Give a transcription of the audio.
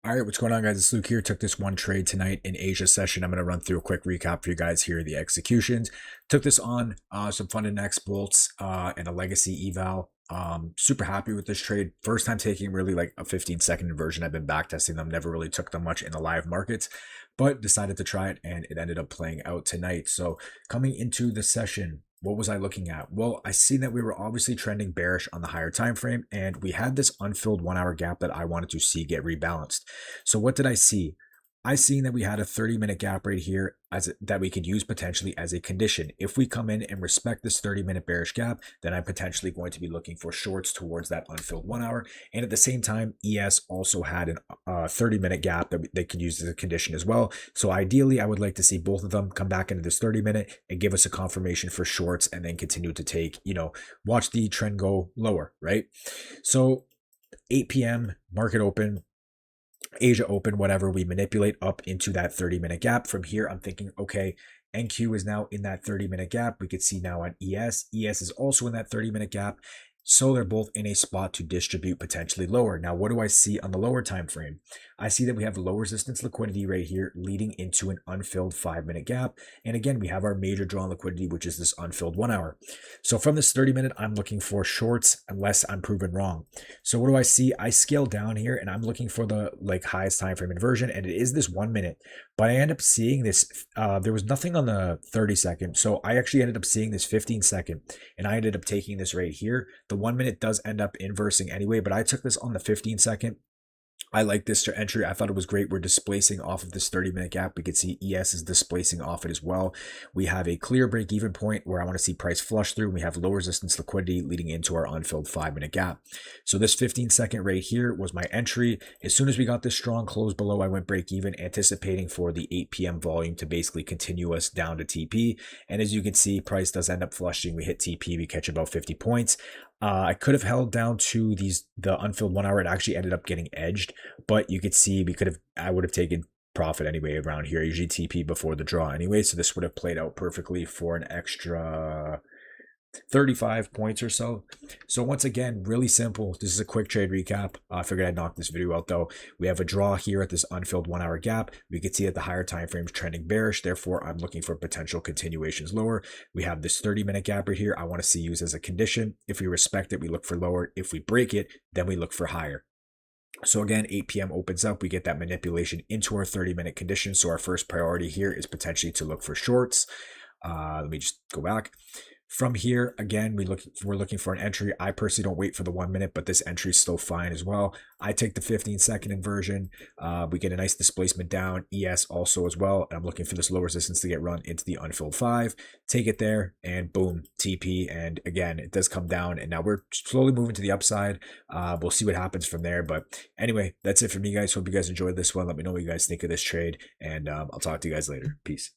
All right, what's going on, guys? It's Luke here. Took this one trade tonight in Asia session. I'm going to run through a quick recap for you guys here. The executions. Took this on some funded X bolts and a legacy eval. Super happy with this trade. First time taking really like a 15-second inversion. I've been back testing them. Never really took them much in the live markets, but decided to try it, and it ended up playing out tonight. So coming into the session, what was I looking at? Well, I see that we were obviously trending bearish on the higher time frame, and we had this unfilled 1 hour gap that I wanted to see get rebalanced. So what did I see? I seen that we had a 30-minute gap right here that we could use potentially as a condition. If we come in and respect this 30-minute bearish gap, then I'm potentially going to be looking for shorts towards that unfilled 1 hour. And at the same time, ES also had a 30-minute gap that they could use as a condition as well. So ideally, I would like to see both of them come back into this 30-minute and give us a confirmation for shorts, and then continue to take, watch the trend go lower, right? So 8 p.m. market open, Asia open, whatever, we manipulate up into that 30-minute gap. From here, I'm thinking, okay, NQ is now in that 30-minute gap. We could see now on ES. ES is also in that 30-minute gap. So they're both in a spot to distribute potentially lower. Now, what do I see on the lower time frame? I see that we have low resistance liquidity right here leading into an unfilled 5-minute gap. And again, we have our major draw on liquidity, which is this unfilled 1 hour. So from this 30-minute, I'm looking for shorts unless I'm proven wrong. So what do I see? I scale down here and I'm looking for the highest time frame inversion, and it is this 1 minute. But I end up seeing this, there was nothing on the 30-second. So I actually ended up seeing this 15-second, and I ended up taking this right here. The 1 minute does end up inversing anyway, but I took this on the 15-second. I like this entry. I thought it was great. We're displacing off of this 30-minute gap. We can see ES is displacing off it as well. We have a clear break-even point where I want to see price flush through. We have low resistance liquidity leading into our unfilled 5-minute gap. So this 15-second right here was my entry. As soon as we got this strong close below, I went break-even, anticipating for the 8 p.m. volume to basically continue us down to TP. And as you can see, price does end up flushing. We hit TP. We catch about 50 points. I could have held down to the unfilled 1 hour. It actually ended up getting edged, but you could see I would have taken profit anyway around here. Usually TP before the draw anyway, so this would have played out perfectly for an extra 35 points or so. So once again, really simple. This is a quick trade recap. I figured I'd knock this video out though. We have a draw here at this unfilled 1 hour gap. We can see that the higher time frames trending bearish. Therefore, I'm looking for potential continuations lower. We have this 30-minute gap right here. I want to see used as a condition. If we respect it, we look for lower. If we break it, then we look for higher. So again, 8 p.m. opens up. We get that manipulation into our 30-minute condition. So our first priority here is potentially to look for shorts. Let me just go back. From here, again, we're looking for an entry. I personally don't wait for the 1 minute, but this entry is still fine as well. I take the 15-second inversion. We get a nice displacement down. ES also as well. And I'm looking for this low resistance to get run into the unfilled 5. Take it there, and boom, TP. And again, it does come down, and now we're slowly moving to the upside. We'll see what happens from there. But anyway, that's it for me, guys. Hope you guys enjoyed this one. Let me know what you guys think of this trade, and I'll talk to you guys later. Peace.